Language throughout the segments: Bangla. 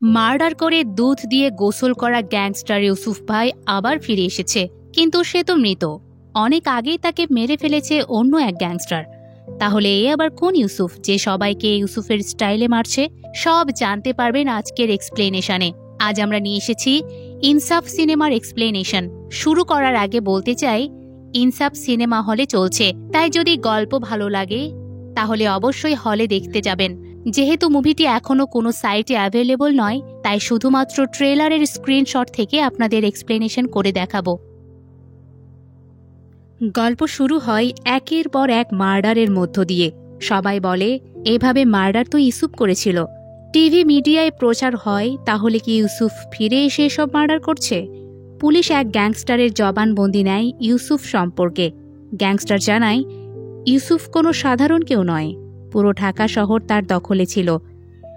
মার্ডার করে দুধ দিয়ে গোসল করা গ্যাংস্টার ইউসুফ ভাই আবার ফিরে এসেছে, কিন্তু সে তো মৃত। অনেক আগেই তাকে মেরে ফেলেছে অন্য এক গ্যাংস্টার। তাহলে এ আবার কোন ইউসুফ যে সবাইকে ইউসুফের স্টাইলে মারছে? সব জানতে পারবেন আজকের এক্সপ্লেনেশনে। আজ আমরা নিয়ে এসেছি ইনসাফ সিনেমার এক্সপ্লেনেশন। শুরু করার আগে বলতে চাই, ইনসাফ সিনেমা হলে চলছে, তাই যদি গল্প ভালো লাগে তাহলে অবশ্যই হলে দেখতে যাবেন। যেহেতু মুভিটি এখনো কোনো সাইটে অ্যাভেলেবল নয়, তাই শুধুমাত্র ট্রেলারের স্ক্রিনশট থেকে আপনাদের এক্সপ্লেনেশন করে দেখাবো। গল্প শুরু হয় একের পর এক মার্ডারের মধ্য দিয়ে। সবাই বলে এভাবে মার্ডার তো ইউসুফ করেছিল। টিভি মিডিয়ায় প্রচার হয়, তাহলে কি ইউসুফ ফিরে এসে এসব মার্ডার করছে? পুলিশ এক গ্যাংস্টারের জবানবন্দি নেয় ইউসুফ সম্পর্কে। গ্যাংস্টার জানায় ইউসুফ কোনো সাধারণ কেউ নয়, পুরো ঢাকা শহর তার দখলে ছিল।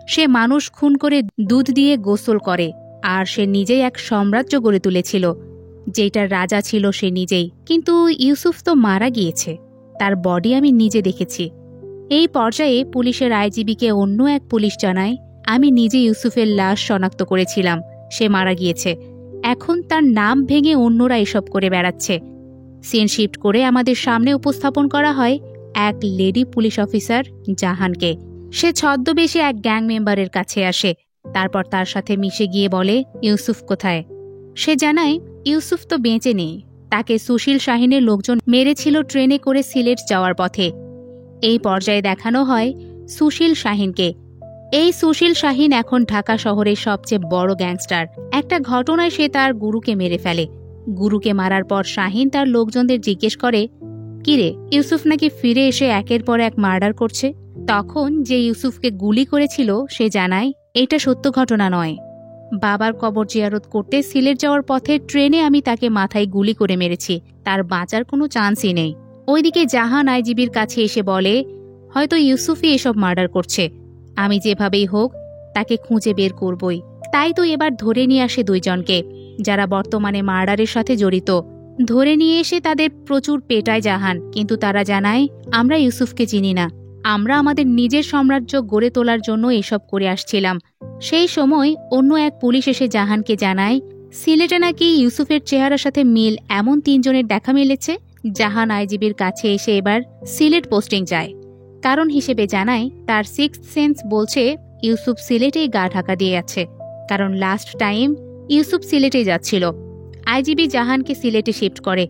সে মানুষ খুন করে দুধ দিয়ে গোসল করে, আর সে নিজেই এক সাম্রাজ্য গড়ে তুলেছিল, যেটার রাজা ছিল সে নিজেই। কিন্তু ইউসুফ তো মারা গিয়েছে, তার বডি আমি নিজে দেখেছি। এই পর্যায়ে পুলিশের আইজিবিকে অন্য এক পুলিশ জানায়, আমি নিজে ইউসুফের লাশ শনাক্ত করেছিলাম, সে মারা গিয়েছে। এখন তার নাম ভেঙে অন্যরা এসব করে বেড়াচ্ছে। সিন শিফট করে আমাদের সামনে উপস্থাপন করা হয় এক লেডি পুলিশ অফিসার জাহানকে। সে ছদ্মবেশে এক গ্যাং মেম্বারের কাছে আসে, তারপর তার সাথে মিশে গিয়ে বলে ইউসুফ কোথায়। সে জানায় ইউসুফ তো বেঁচে নেই, তাকে সুশীল শাহিনের লোকজন মেরেছিল ট্রেনে করে সিলেট যাওয়ার পথে। এই পর্যায়ে দেখানো হয় সুশীল শাহিনকে। এই সুশীল শাহিন এখন ঢাকা শহরের সবচেয়ে বড় গ্যাংস্টার। একটা ঘটনায় সে তার গুরুকে মেরে ফেলে। গুরুকে মারার পর শাহিন তার লোকজনদের জিজ্ঞেস করে, কিরে, ইউসুফ নাকি ফিরে এসে একের পর এক মার্ডার করছে? তখন যে ইউসুফকে গুলি করেছিল সে জানায় এটা সত্য ঘটনা নয়। বাবার কবর জিয়ারত করতে সিলেট যাওয়ার পথে ট্রেনে আমি তাকে মাথায় গুলি করে মেরেছি, তার বাঁচার কোনো চান্সই নেই। ওইদিকে জাহান আইজিবির কাছে এসে বলে হয়তো ইউসুফই এসব মার্ডার করছে, আমি যেভাবেই হোক তাকে খুঁজে বের করবই। তাই তো এবার ধরে নিয়ে আসে দুইজনকে, যারা বর্তমানে মার্ডারের সাথে জড়িত। ধরে নিয়ে এসে তাদের প্রচুর পেটায় জাহান, কিন্তু তারা জানায় আমরা ইউসুফকে চিনি না, আমরা আমাদের নিজের সাম্রাজ্য গড়ে তোলার জন্য এসব করে আসছিলাম। সেই সময় অন্য এক পুলিশ এসে জাহানকে জানায় সিলেটে নাকি ইউসুফের চেহারার সাথে মিল এমন তিনজনের দেখা মিলেছে। জাহান আইজিবির কাছে এসে এবার সিলেট পোস্টিং যায়। কারণ হিসেবে জানায় তার সিক্সথ সেন্স বলছে ইউসুফ সিলেটেই গা ঢাকা দিয়ে আছে, কারণ লাস্ট টাইম ইউসুফ সিলেটে যাচ্ছিল। আইজিবি জাহানকে সিলেটে শিফট করে।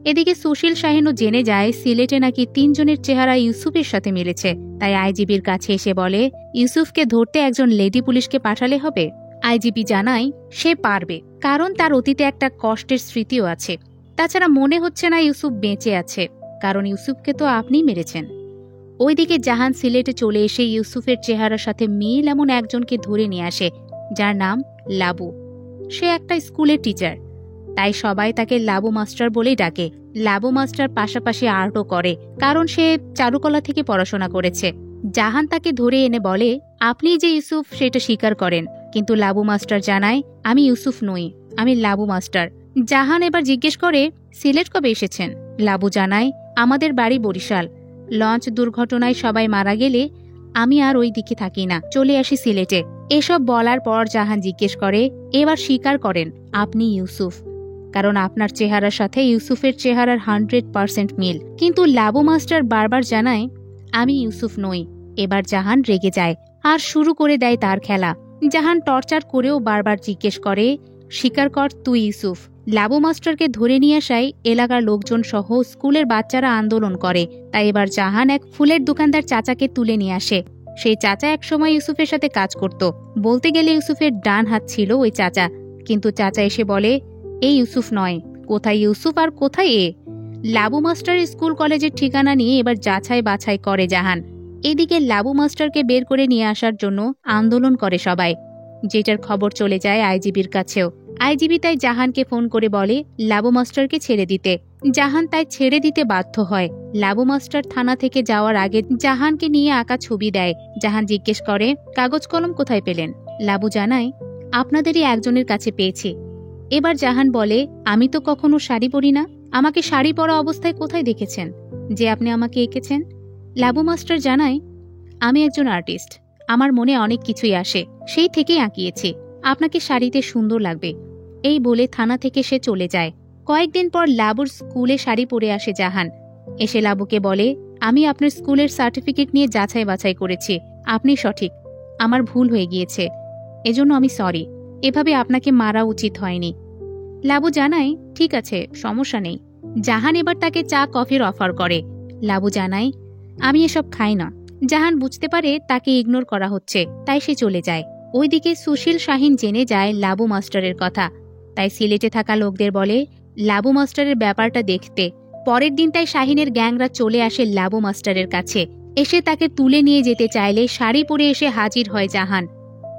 এদিকে সুশীল শাহিনও জেনে যায় সিলেটে নাকি তিনজনের চেহারা ইউসুফের সাথে মিলেছে। তাই আইজিবির কাছে এসে বলে ইউসুফকে ধরতে একজন লেডি পুলিশকে পাঠালে হবে। আইজিবি জানায় সে পারবে, কারণ তার অতীতে একটা কষ্টের স্মৃতিও আছে। তাছাড়া মনে হচ্ছে না ইউসুফ বেঁচে আছে, কারণ ইউসুফকে তো আপনিই মেরেছেন। ওইদিকে জাহান সিলেটে চলে এসে ইউসুফের চেহারার সাথে মিল এমন একজনকে ধরে নিয়ে আসে, যার নাম লাবু। সে একটা স্কুলের টিচার, তাই সবাই তাকে লাবু মাস্টার বলেই ডাকে। লাবু মাস্টার পাশাপাশি আর্টও করে, কারণ সে চারুকলা থেকে পড়াশোনা করেছে। জাহান তাকে ধরে এনে বলে আপনি যে ইউসুফ সেটা স্বীকার করেন, কিন্তু লাবু মাস্টার জানায় আমি ইউসুফ নই, আমি লাবু মাস্টার। জাহান এবার জিজ্ঞেস করে সিলেট কবে এসেছেন? লাবু জানায় আমাদের বাড়ি বরিশাল, লঞ্চ দুর্ঘটনায় সবাই মারা গেলে আমি আর ওই দিকে থাকি না, চলে আসি সিলেটে। এসব বলার পর জাহান জিজ্ঞেস করে এবার স্বীকার করেন আপনি ইউসুফ, কারণ আপনার চেহারার সাথে ইউসুফের চেহারার 100% মিল। কিন্তু লাবু মাস্টার বারবার জানায় আমি ইউসুফ নই। এবার জাহান রেগে যায় আর শুরু করে দেয় তার খেলা। জাহান টর্চার করেও বারবার জিজ্ঞেস করে স্বীকার কর তুই ইউসুফ। লাবু মাস্টারকে ধরে নিয়ে আসায় এলাকার লোকজন সহ স্কুলের বাচ্চারা আন্দোলন করে। তাই এবার জাহান এক ফুলের দোকানদার চাচাকে তুলে নিয়ে আসে। সেই চাচা একসময় ইউসুফের সাথে কাজ করত, বলতে গেলে ইউসুফের ডান হাত ছিল ওই চাচা। কিন্তু চাচা এসে বলে এই ইউসুফ নয়, কোথায় ইউসুফ আর কোথায় এ? লাবু মাস্টার স্কুল কলেজের ঠিকানা নিয়ে এবার যাচাই বাছাই করে জাহান। এদিকে লাবু মাস্টারকে বের করে নিয়ে আসার জন্য আন্দোলন করে সবাই, যেটার খবর চলে যায় আইজিবির কাছেও। আইজিবি তাই জাহানকে ফোন করে বলে লাবু মাস্টারকে ছেড়ে দিতে। জাহান তাই ছেড়ে দিতে বাধ্য হয়। লাবু মাস্টার থানা থেকে যাওয়ার আগে জাহানকে নিয়ে আঁকা ছবি দেয়। জাহান জিজ্ঞেস করে কাগজ কলম কোথায় পেলেন? লাবু জানায় আপনাদেরই একজনের কাছে পেয়েছি। এবার জাহান বলে আমি তো কখনো শাড়ি পরি না, আমাকে শাড়ি পরা অবস্থায় কোথায় দেখেছেন যে আপনি আমাকে এঁকেছেন? লাবু মাস্টার জানায় আমি একজন আর্টিস্ট, আমার মনে অনেক কিছুই আসে, সেই থেকেই আঁকিয়েছি। আপনাকে শাড়িতে সুন্দর লাগবে। এই বলে থানা থেকে সে চলে যায়। কয়েকদিন পর লাবুর স্কুলে শাড়ি পরে আসে জাহান। এসে লাবুকে বলে, আমি আপনার স্কুলের সার্টিফিকেট নিয়ে যাচাই বাছাই করেছি, আপনি সঠিক, আমার ভুল হয়ে গিয়েছে, এজন্য আমি সরি, এভাবে আপনাকে মারা উচিত হয়নি। লাবু জানায়, ঠিক আছে, সমস্যা নেই। জাহান এবার তাকে চা কফির অফার করে। লাবু জানায়, আমি এসব খাই না। জাহান বুঝতে পারে তাকে ইগনোর করা হচ্ছে, তাই সে চলে যায়। ওইদিকে সুশীল শাহিন জেনে যায় লাবু মাস্টারের কথা, তাই সিলেটে থাকা লোকদের বলে লাবু মাস্টারের ব্যাপারটা দেখতে। পরের দিন তাই শাহিনের গ্যাংরা চলে আসে লাবু মাস্টারের কাছে। এসে তাকে তুলে নিয়ে যেতে চাইলে শাড়ি পরে এসে হাজির হয় জাহান।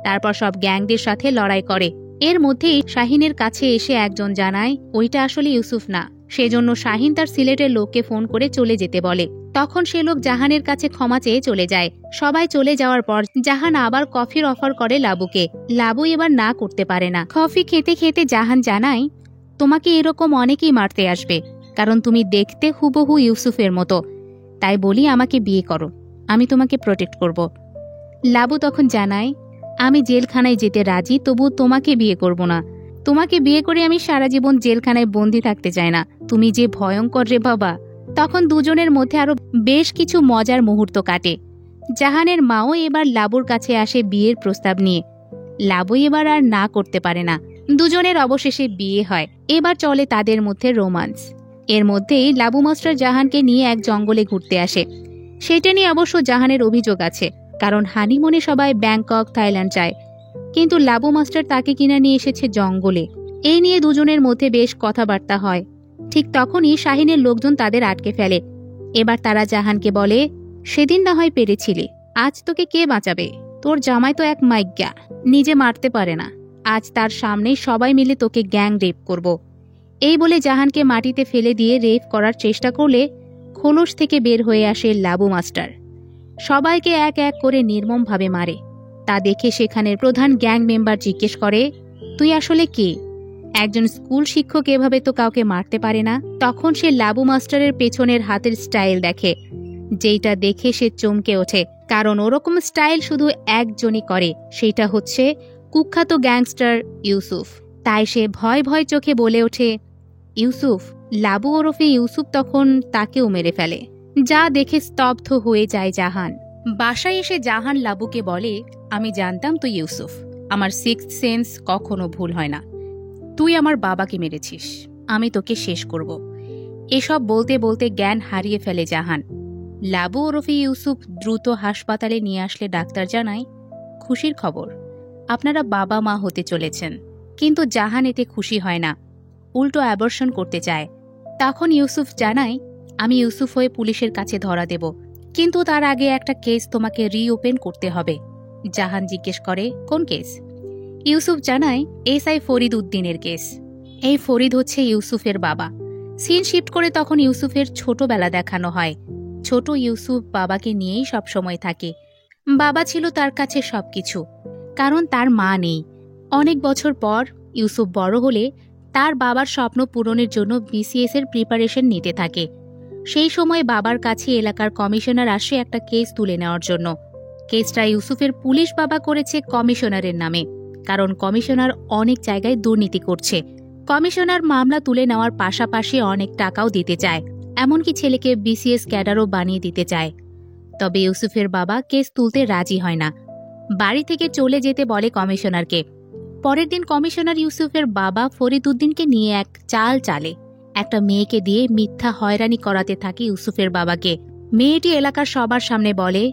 তারপর সব গ্যাংদের সাথে লড়াই করে। এর মধ্যেই শাহিনের কাছে এসে একজন জানায় ওইটা আসলে ইউসুফ না। সেজন্য শাহিন তার সিলেটের লোককে ফোন করে চলে যেতে বলে। তখন সে লোক জাহানের কাছে ক্ষমা চেয়ে চলে যায়। সবাই চলে যাওয়ার পর জাহান আবার কফির অফার করে লাবুকে। লাবু এবার না করতে পারে না। কফি খেতে খেতে জাহান জানায়, তোমাকে এরকম অনেকেই মারতে আসবে, কারণ তুমি দেখতে হুবহু ইউসুফের মতো। তাই বলি আমাকে বিয়ে করো, আমি তোমাকে প্রোটেক্ট করব। লাবু তখন জানায়, আমি জেলখানায় যেতে রাজি, তবু তোমাকে বিয়ে করব না। তোমাকে বিয়ে করে আমি সারা জীবন জেলখানায় বন্দি থাকতে চাই না, তুমি যে ভয়ঙ্কর রে বাবা। তখন দুজনের মধ্যে আরো বেশ কিছু মজার মুহূর্ত কাটে। জাহানের মাও এবার লাবুর কাছে আসে বিয়ের প্রস্তাব নিয়ে। লাবু এবার আর না করতে পারে না। দুজনের অবশেষে বিয়ে হয়। এবার চলে তাদের মধ্যে রোমান্স। এর মধ্যেই লাবু মাস্টার জাহানকে নিয়ে এক জঙ্গলে ঘুরতে আসে। সেটা নিয়ে অবশ্য জাহানের অভিযোগ আছে, কারণ হানিমুনে সবাই ব্যাংকক থাইল্যান্ড যায়, কিন্তু লাবু মাস্টার তাকে কিনা নিয়ে এসেছে জঙ্গলে। এই নিয়ে দুজনের মধ্যে বেশ কথাবার্তা হয়। ঠিক তখনই শাহিনের লোকজন তাদের আটকে ফেলে। এবার তারা জাহানকে বলে, সেদিন না হয় পেরেছিলে, আজ তোকে কে বাঁচাবে? তোর জামাই তো এক মাইজ্ঞা, নিজে মারতে পারে না। আজ তার সামনেই সবাই মিলে তোকে গ্যাং রেপ করব। এই বলে জাহানকে মাটিতে ফেলে দিয়ে রেপ করার চেষ্টা করলে খোলস থেকে বের হয়ে আসে লাবু মাস্টার। সবাইকে এক এক করে নির্মমভাবে মারে। তা দেখে সেখানের প্রধান গ্যাং মেম্বার জিজ্ঞেস করে, তুই আসলে কে? একজন স্কুল শিক্ষক এভাবে তো কাউকে মারতে পারে না। তখন সে লাবু মাস্টারের পেছনের হাতের স্টাইল দেখে, যেটা দেখে সে চমকে ওঠে, কারণ ওরকম স্টাইল শুধু একজনই করে, সেটা হচ্ছে কুখ্যাত গ্যাংস্টার ইউসুফ। তাই সে ভয় ভয় চোখে বলে ওঠে, ইউসুফ। লাবু ওরফে ইউসুফ তখন তাকেও মেরে ফেলে, যা দেখে স্তব্ধ হয়ে যায় জাহান। বাসায় এসে জাহান লাবুকে বলে, আমি জানতাম তুই ইউসুফ, আমার সিক্সথ সেন্স কখনো ভুল হয় না। তুই আমার বাবাকে মেরেছিস, আমি তোকে শেষ করব। এসব বলতে বলতে জ্ঞান হারিয়ে ফেলে জাহান। লাবু ওরফে ইউসুফ দ্রুত হাসপাতালে নিয়ে আসলে ডাক্তার জানায়, খুশির খবর, আপনারা বাবা মা হতে চলেছেন। কিন্তু জাহান এতে খুশি হয় না, উল্টো অ্যাবর্শন করতে চায়। তখন ইউসুফ জানায়, আমি ইউসুফ হয়ে পুলিশের কাছে ধরা দেব, কিন্তু তার আগে একটা কেস তোমাকে রিওপেন করতে হবে। জাহান জিজ্ঞেস করে, কোন কেস? ইউসুফ জানায়, এসআই ফরিদ উদ্দিনের কেস। এই ফরিদ হচ্ছে ইউসুফের বাবা। সিন শিফট করে তখন ইউসুফের ছোটবেলা দেখানো হয়। ছোট ইউসুফ বাবাকে নিয়েই সবসময় থাকে। বাবা ছিল তার কাছে সবকিছু, কারণ তার মা নেই। অনেক বছর পর ইউসুফ বড় হলে তার বাবার স্বপ্ন পূরণের জন্য বিসিএস এর প্রিপারেশন নিতে থাকে। সেই সময় বাবার কাছে এলাকার কমিশনার আসে একটা কেস তুলে নেওয়ার জন্য। কেসটা ইউসুফের পুলিশ বাবা করেছে কমিশনারের নামে, কারণ কমিশনার অনেক জায়গায় দুর্নীতি করছে। কমিশনার মামলা তুলে নেওয়ার পাশাপাশি অনেক টাকাও দিতে চায়, এমনকি ছেলেকে বিসিএস ক্যাডারও বানিয়ে দিতে চায়। তবে ইউসুফের বাবা কেস তুলতে রাজি হয় না, বাড়ি থেকে চলে যেতে বলে কমিশনারকে। পরের দিন কমিশনার ইউসুফের বাবা ফরিদ উদ্দিনকে নিয়ে এক চাল চালে। একটা মেয়েকে দিয়ে মিথ্যা হয়রানি করাতে থাকে ইউসুফের বাবাকে। মেয়েটি এলাকার সবার সামনে বলে,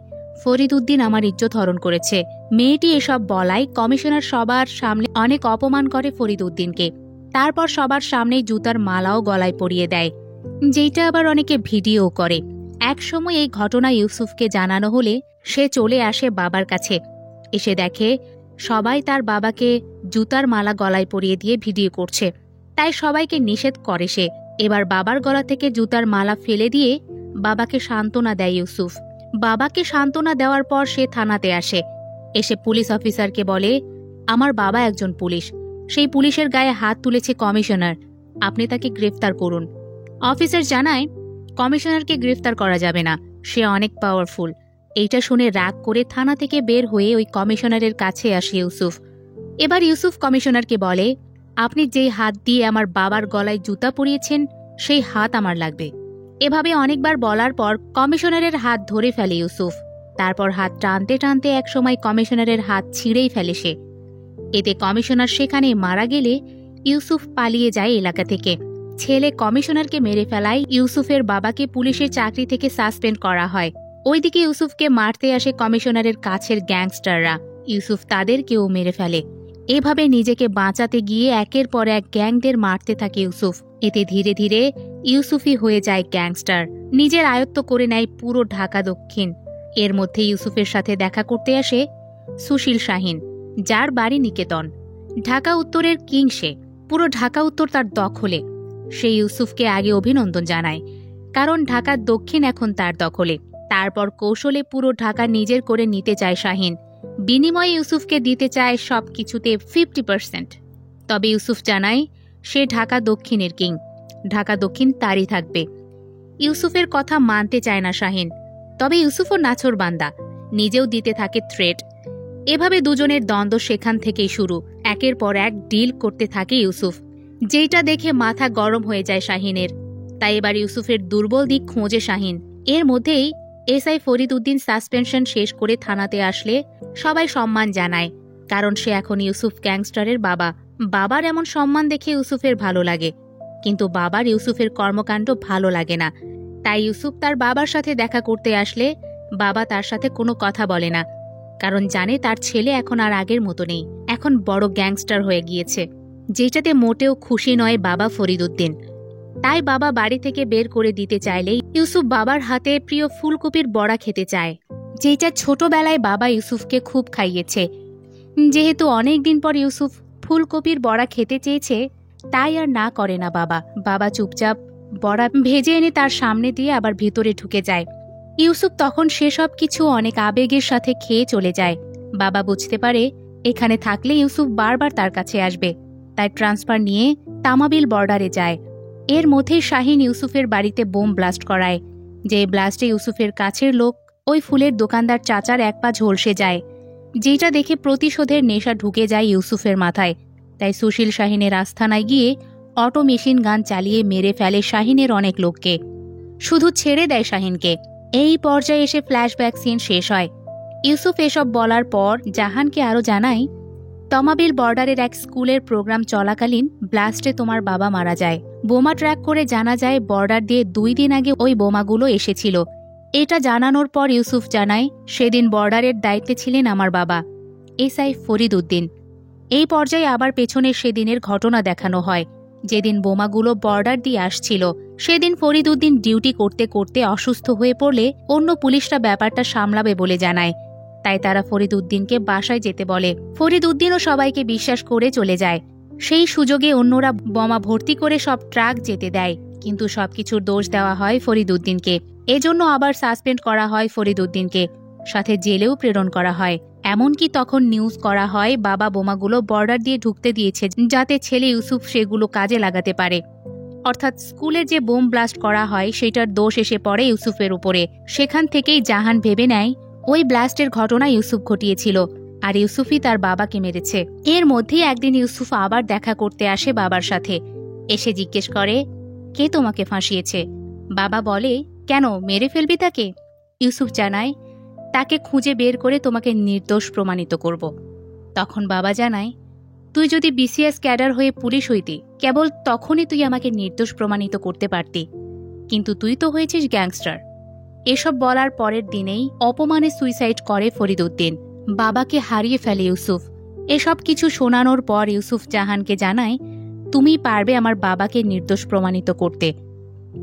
ফরিদ উদ্দিন আমার ইজ্জত হরণ করেছে। মেয়েটি এসব বলায় কমিশনার সবার সামনে অনেক অপমান করে ফরিদ উদ্দিনকে। তারপর সবার সামনেই জুতার মালাও গলায় পরিয়ে দেয়, যেটা আবার অনেকে ভিডিও করে। একসময় এই ঘটনা ইউসুফকে জানানো হলে সে চলে আসে বাবার কাছে। এসে দেখে সবাই তার বাবাকে জুতার মালা গলায় পরিয়ে দিয়ে ভিডিও করছে, তাই সবাইকে নিষেধ করে সে। এবার বাবার গলা থেকে জুতার মালা ফেলে দিয়ে বাবাকে সান্ত্বনা দেয় ইউসুফ। বাবাকে সান্ত্বনা দেওয়ার পর সে থানাতে আসে। এসে পুলিশ অফিসারকে বলে, আমার বাবা একজন পুলিশ, সেই পুলিশের গায়ে হাত তুলেছে কমিশনার, আপনি তাকে গ্রেফতার করুন। অফিসার জানায়, কমিশনারকে গ্রেফতার করা যাবে না, সে অনেক পাওয়ারফুল, এইটা শুনে রাগ করে থানা থেকে বের হয়ে ওই কমিশনারের কাছে আসে ইউসুফ। এবার ইউসুফ কমিশনারকে বলে, আপনি যেই হাত দিয়ে আমার বাবার গলায় জুতা পরিয়েছেন সেই হাত আমার লাগবে। এভাবে অনেকবার বলার পর কমিশনারের হাত ধরে ফেলে ইউসুফ। তারপর হাত টানতে টানতে একসময় কমিশনারের হাত ছিঁড়েই ফেলে সে। এতে কমিশনার সেখানে মারা গেলে ইউসুফ পালিয়ে যায় এলাকা থেকে। ছেলে কমিশনারকে মেরে ফেলায় ইউসুফের বাবাকে পুলিশের চাকরি থেকে সাসপেন্ড করা হয়। ওইদিকে ইউসুফকে মারতে আসে কমিশনারের কাছের গ্যাংস্টাররা। ইউসুফ তাদেরকেও মেরে ফেলে। এভাবে নিজেকে বাঁচাতে গিয়ে একের পর এক গ্যাংদের মারতে থাকে ইউসুফ। এতে ধীরে ধীরে ইউসুফই হয়ে যায় গ্যাংস্টার, নিজের আয়ত্ত করে নেয় পুরো ঢাকা দক্ষিণ। এর মধ্যে ইউসুফের সাথে দেখা করতে আসে সুশীল শাহীন, যার বাড়ি নিকেতন। ঢাকা উত্তরের কিং সে, পুরো ঢাকা উত্তর তার দখলে। সে ইউসুফকে আগে অভিনন্দন জানায়, কারণ ঢাকা দক্ষিণ এখন তার দখলে। তারপর কৌশলে পুরো ঢাকা নিজের করে নিতে চায় শাহীন। বিনিময়ে ইউসুফকে দিতে চায় সব কিছুতে 50%। তবে ইউসুফ জানায় সে ঢাকা দক্ষিণের কিং, ঢাকা দক্ষিণ তারই থাকবে। ইউসুফের কথা মানতে চায় না শাহীন। তবে ইউসুফও নাছোড়বান্দা, নিজেও দিতে থাকে থ্রেট। এভাবে দুজনের দ্বন্দ্ব সেখান থেকেই শুরু। একের পর এক ডিল করতে থাকে ইউসুফ, যেটা দেখে মাথা গরম হয়ে যায় শাহীনের। তাই এবার ইউসুফের দুর্বল দিক খোঁজে শাহীন। এর মধ্যেই এসআই ফরিদ উদ্দিন সাসপেনশন শেষ করে থানাতে আসলে সবাই সম্মান জানায়, কারণ সে এখন ইউসুফ গ্যাংস্টারের বাবা। বাবার এমন সম্মান দেখে ইউসুফের ভালো লাগে, কিন্তু বাবার ইউসুফের কর্মকাণ্ড ভালো লাগে না। তাই ইউসুফ তার বাবার সাথে দেখা করতে আসলে বাবা তার সাথে কোনো কথা বলে না, কারণ জানে তার ছেলে এখন আর আগের মতো নেই, এখন বড় গ্যাংস্টার হয়ে গিয়েছে, যেটাতে মোটেও খুশি নয় বাবা ফরিদ উদ্দিন। তাই বাবা বাড়ি থেকে বের করে দিতে চাইলেই ইউসুফ বাবার হাতে প্রিয় ফুলকপির বড়া খেতে চায়, যেটা ছোটবেলায় বাবা ইউসুফকে খুব খাইয়েছে। যেহেতু অনেকদিন পর ইউসুফ ফুলকপির বড়া খেতে চেয়েছে, তাই আর না করে না বাবা। বাবা চুপচাপ বড়া ভেজে এনে তার সামনে দিয়ে আবার ভিতরে ঢুকে যায়। ইউসুফ তখন সেসব কিছু অনেক আবেগের সাথে খেয়ে চলে যায়। বাবা বুঝতে পারে এখানে থাকলে ইউসুফ বারবার তার কাছে আসবে, তাই ট্রান্সফার নিয়ে তামাবিল বর্ডারে যায়। এর মধ্যেই শাহীন ইউসুফের বাড়িতে বোম ব্লাস্ট করায়। যে ব্লাস্টে ইউসুফের কাছের লোক ওই ফুলের দোকানদার চাচার এক পা ঝলসে যায়, যেটা দেখে প্রতিশোধের নেশা ঢুকে যায় ইউসুফের মাথায়। তাই সুশীল শাহীনের আস্থানায় গিয়ে অটো মেশিন গান চালিয়ে মেরে ফেলে শাহীনের অনেক লোককে, শুধু ছেড়ে দেয় শাহীনকে। এই পর্যায়ে এসে ফ্ল্যাশব্যাক সিন শেষ হয়। ইউসুফ এসব বলার পর জাহানকে আরও জানায়, তমাবিল বর্ডারের এক স্কুলের প্রোগ্রাম চলাকালীন ব্লাস্টে তোমার বাবা মারা যায়। বোমা ট্র্যাক করে জানা যায় বর্ডার দিয়ে 2 দিন আগে ওই বোমাগুলো এসেছিল। এটা জানানোর পর ইউসুফ জানায়, সেদিন বর্ডারের দায়িত্বে ছিলেন আমার বাবা এসআই ফরিদ উদ্দিন। এই পর্যায়ে আবার পেছনের সেদিনের ঘটনা দেখানো হয়, যেদিন বোমাগুলো বর্ডার দিয়ে আসছিল। সেদিন ফরিদ উদ্দিন ডিউটি করতে করতে অসুস্থ হয়ে পড়লে অন্য পুলিশরা ব্যাপারটা সামলাবে বলে জানায়। তাই তারা ফরিদ উদ্দিনকে বাসায় যেতে বলে। ফরিদ উদ্দিনও সবাইকে বিশ্বাস করে চলে যায়। সেই সুযোগে অন্যরা বোমা ভর্তি করে সব ট্রাক যেতে দেয়, কিন্তু সবকিছুর দোষ দেওয়া হয় ফরিদ উদ্দিনকে। এজন্য আবার সাসপেন্ড করা হয় ফরিদ উদ্দিনকে, সাথে জেলেও প্রেরণ করা হয়। এমনকি তখন নিউজ করা হয় বাবা বোমাগুলো বর্ডার দিয়ে ঢুকতে দিয়েছে, যাতে ছেলে ইউসুফ সেগুলো কাজে লাগাতে পারে। অর্থাৎ স্কুলে যে বোম ব্লাস্ট করা হয় সেটার দোষ এসে পড়ে ইউসুফের উপরে। সেখান থেকেই জাহান ভেবে নেয় ওই ব্লাস্টের ঘটনা ইউসুফ ঘটিয়েছিল, আর ইউসুফই তার বাবাকে মেরেছে। এর মধ্যেই একদিন ইউসুফ আবার দেখা করতে আসে বাবার সাথে। এসে জিজ্ঞেস করে, কে তোমাকে ফাঁসিয়েছে? বাবা বলে, কেন, মেরে ফেলবি তাকে? ইউসুফ জানায়, তাকে খুঁজে বের করে তোমাকে নির্দোষ প্রমাণিত করব। তখন বাবা জানায়, তুই যদি বিসিএস ক্যাডার হয়ে পুলিশ হইতি, কেবল তখনই তুই আমাকে নির্দোষ প্রমাণিত করতে পারতি, কিন্তু তুই তো হয়েছিস গ্যাংস্টার। এসব বলার পরের দিনেই অপমানে সুইসাইড করে ফরিদ উদ্দিন। বাবাকে হারিয়ে ফেলে ইউসুফ। এসব কিছু শোনানোর পর ইউসুফ জাহানকে জানায়, তুমি পারবে আমার বাবাকে নির্দোষ প্রমাণিত করতে।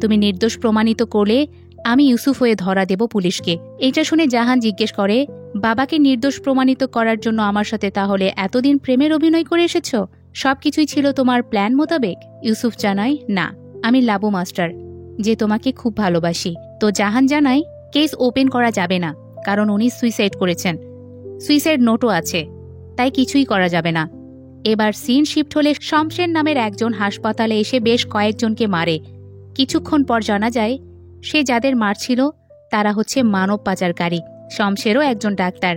তুমি নির্দোষ প্রমাণিত করলে আমি ইউসুফ হয়ে ধরা দেব পুলিশকে। এটা শুনে জাহান জিজ্ঞেস করে, বাবাকে নির্দোষ প্রমাণিত করার জন্য আমার সাথে তাহলে এতদিন প্রেমের অভিনয় করে এসেছ? সবকিছুই ছিল তোমার প্ল্যান মোতাবেক? ইউসুফ জানায়, না, আমি লাবু মাস্টার, যে তোমাকে খুব ভালোবাসি। তো জাহান জানায়, কেস ওপেন করা যাবে না, কারণ উনি সুইসাইড করেছেন, সুইসাইড নোটও আছে, তাই কিছুই করা যাবে না। এবার সিন শিফট হলে শমশের নামের একজন হাসপাতালে এসে বেশ কয়েকজনকে মারে। কিছুক্ষণ পর জানা যায় সে যাদের মারছিল তারা হচ্ছে মানব পাচারকারী। শমশেরও একজন ডাক্তার,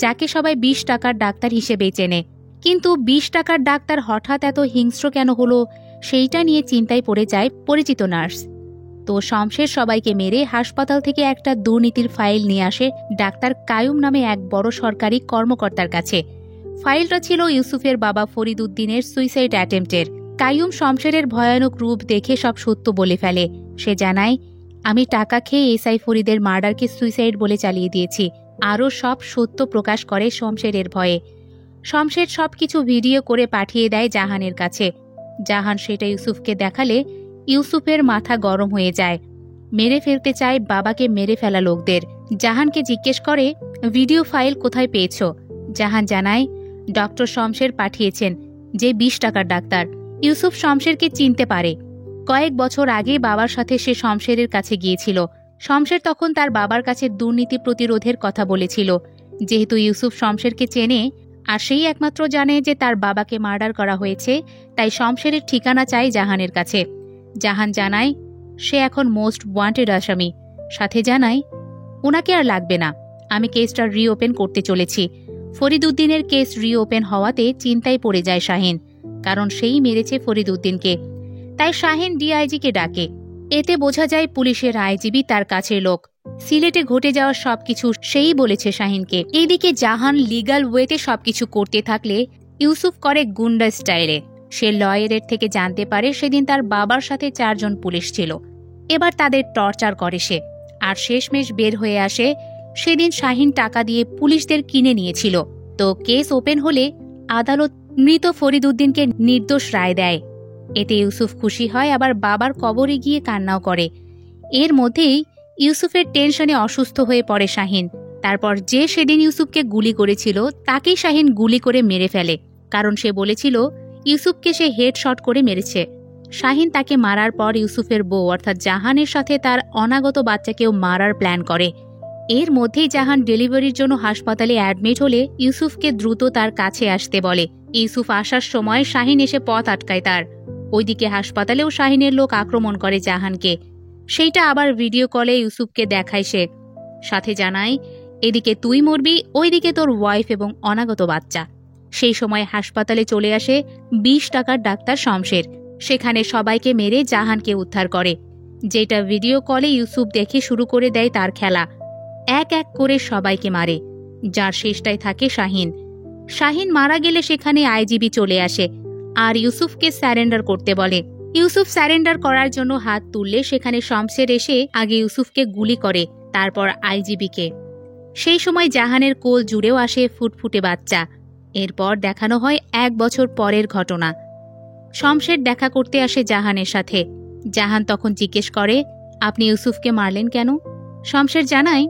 যাকে সবাই 20 টাকার ডাক্তার হিসেবে চেনে। কিন্তু 20 টাকার ডাক্তার হঠাৎ এত হিংস্র কেন হলো, সেইটা নিয়ে চিন্তায় পড়ে যায় পরিচিত নার্স। তো শমশের সবাইকে মেরে হাসপাতাল থেকে একটা দুর্নীতির ফাইল নিয়ে আসে ডাক্তার কায়ুম নামে এক বড় সরকারি কর্মকর্তার কাছে। ফাইলটা ছিল ইউসুফের বাবা ফরিদ উদ্দিনের সুইসাইড অ্যাটেম্পটের। কায়ুম শমশেরের ভয়ানক রূপ দেখে সব সত্য বলে ফেলে। সে জানায়, আমি টাকা খেয়ে এসআই ফরিদের মার্ডারকে সুইসাইড বলে চালিয়ে দিয়েছি। আরও সব সত্য প্রকাশ করে শমশেরের ভয়ে। শমশের সবকিছু ভিডিও করে পাঠিয়ে দেয় জাহানের কাছে। জাহান সেটা ইউসুফকে দেখালে ইউসুফের মাথা গরম হয়ে যায়। মেরে ফেলতে চায় বাবাকে মেরে ফেলা লোকদের। জাহানকে জিজ্ঞেস করে, ভিডিও ফাইল কোথায় পেয়েছ? জাহান জানায়, ডক্টর শমশের পাঠিয়েছেন, যে 20 টাকার ডাক্তার। ইউসুফ শমশেরকে চিনতে পারে। কয়েক বছর আগে বাবার সাথে সে শমশেরের কাছে গিয়েছিল। শমশের তখন তার বাবার কাছে দুর্নীতি প্রতিরোধের কথা বলেছিল। যেহেতু ইউসুফ শমশেরকে চেনে আর সেই একমাত্র জানে যে তার বাবাকে মার্ডার করা হয়েছে, তাই শমশেরের ঠিকানা চাই জাহানের কাছে। জাহান জানায়, সে এখন মোস্ট ওয়ান্টেড আসামি। সাথে জানায়, ওনাকে আর লাগবে না, আমি কেসটা রিওপেন করতে চলেছি। ফরিদ উদ্দিনের কেস রিওপেন হওয়াতে চিন্তায় পড়ে যায় শাহিন, কারণ সেই মেরেছে ফরিদ উদ্দিনকে। তাই শাহিন ডিআইজিকে ডাকে। এতে বোঝা যায় পুলিশের আইজিবি তার কাছের লোক। সিলেটে ঘটে যাওয়া সবকিছু সেই বলেছে শাহিনকে। এইদিকে জাহান লিগ্যাল ওয়েতে সবকিছু করতে থাকলে ইউসুফ করে গুন্ডা স্টাইলে। সে লয়ারের থেকে জানতে পারে সেদিন তার বাবার সাথে 4 জন পুলিশ ছিল। এবার তাদের টর্চার করে সে। আর শেষমেশ বের হয়ে আসে সেদিন শাহিন টাকা দিয়ে পুলিশদের কিনে নিয়েছিল। তো কেস ওপেন হলে আদালত মৃত ফরিদ উদ্দিনকে নির্দোষ রায় দেয়। এতে ইউসুফ খুশি হয়, আবার বাবার কবরে গিয়ে কান্নাও করে। এর মধ্যেই ইউসুফের টেনশনে অসুস্থ হয়ে পড়ে শাহিন। তারপর যে সেদিন ইউসুফকে গুলি করেছিল তাকেই শাহিন গুলি করে মেরে ফেলে, কারণ সে বলেছিল ইউসুফকে সে হেডশট করে মেরেছে। শাহিন তাকে মারার পর ইউসুফের বউ অর্থাৎ জাহানের সাথে তার অনাগত বাচ্চাকেও মারার প্ল্যান করে। এর মধ্যেই জাহান ডেলিভারির জন্য হাসপাতালে অ্যাডমিট হলে ইউসুফকে দ্রুত তার কাছে আসতে বলে। ইউসুফ আসার সময় শাহিন এসে পথ আটকায় তার। ওইদিকে হাসপাতালেও শাহিনের লোক আক্রমণ করে জাহানকে। সেইটা আবার ভিডিও কলে ইউসুফকে দেখায় সে। সাথে জানায়, এদিকে তুই মরবি, ওইদিকে তোর ওয়াইফ এবং অনাগত বাচ্চা। সেই সময় হাসপাতালে চলে আসে 20 টাকার ডাক্তার শমশের। সেখানে সবাইকে মেরে জাহানকে উদ্ধার করে। যেটা ভিডিও কলে ইউসুফ দেখে শুরু করে দেয় তার খেলা। এক এক করে সবাইকে মারে, যার শেষটায় থাকে শাহিন। শাহিন মারা গেলে সেখানে আইজিবি চলে আসে আর ইউসুফকে স্যারেন্ডার করতে বলে। ইউসুফ স্যারেন্ডার করার জন্য হাত তুললে সেখানে শমশের এসে আগে ইউসুফকে গুলি করে, তারপর আইজিবিকে। সেই সময় জাহানের কোল জুড়েও আসে ফুটফুটে বাচ্চা। এরপর দেখানো হয় 1 বছর পরের ঘটনা। শমশের দেখা করতে আসে জাহানের সাথে। জাহান তখন জিজ্ঞেস করে, আপনি ইউসুফকে মারলেন কেন? শমশের জানায়,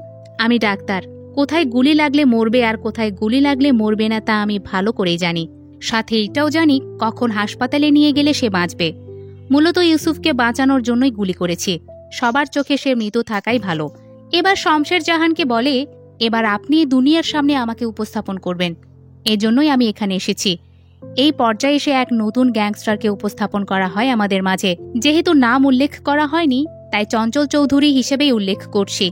আমি ডাক্তার, কোথায় গুলি লাগলে মরবে আর কোথায় গুলি লাগলে মরবে না তা আমি ভালো করেই জানি। সাথে এটাও জানি কখন হাসপাতালে নিয়ে গেলে সে বাঁচবে। মূলত ইউসুফকে বাঁচানোর জন্যই গুলি করেছি। সবার চোখে সে মৃত থাকাই ভালো। এবার শমশের জাহানকে বলে, এবার আপনি দুনিয়ার সামনে আমাকে উপস্থাপন করবেন। এজন্যই আমি এখানে এসেছি। এই পর্যায়ে এসে এক নতুন গ্যাংস্টারকে উপস্থাপন করা হয় আমাদের মাঝে। যেহেতু নাম উল্লেখ করা হয়নি, তাই চঞ্চল চৌধুরী হিসেবেই উল্লেখ করছি।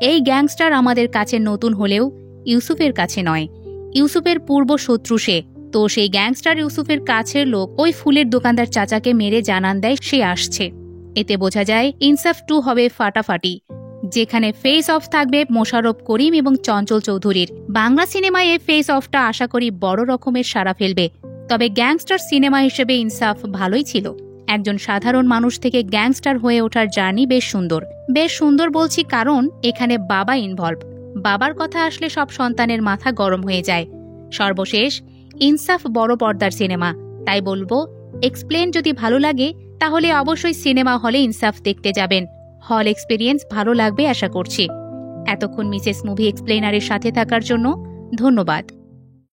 এই গ্যাংস্টার আমাদের কাছে নতুন হলেও ইউসুফের কাছে নয়। ইউসুফের পূর্ব শত্রু সে। তো সেই গ্যাংস্টার ইউসুফের কাছের লোক ওই ফুলের দোকানদার চাচাকে মেরে জানান দেয় সে আসছে। এতে বোঝা যায় ইনসাফ 2 হবে ফাটাফাটি, যেখানে ফেস অফ থাকবে মোশাররফ করিম এবং চঞ্চল চৌধুরীর। বাংলা সিনেমায় এই ফেস অফটা আশা করি বড় রকমের সাড়া ফেলবে। তবে গ্যাংস্টার সিনেমা হিসেবে ইনসাফ ভালোই ছিল। একজন সাধারণ মানুষ থেকে গ্যাংস্টার হয়ে ওঠার জার্নি বেশ সুন্দর। বেশ সুন্দর বলছি কারণ এখানে বাবা ইনভলভ। বাবার কথা আসলে সব সন্তানের মাথা গরম হয়ে যায়। সর্বশেষ ইনসাফ বড় পর্দার সিনেমা, তাই বলবো এক্সপ্লেন যদি ভালো লাগে তাহলে অবশ্যই সিনেমা হলে ইনসাফ দেখতে যাবেন। হল এক্সপিরিয়েন্স ভালো লাগবে আশা করছি। এতক্ষণ মিসেস মুভি এক্সপ্লেনারের সাথে থাকার জন্য ধন্যবাদ।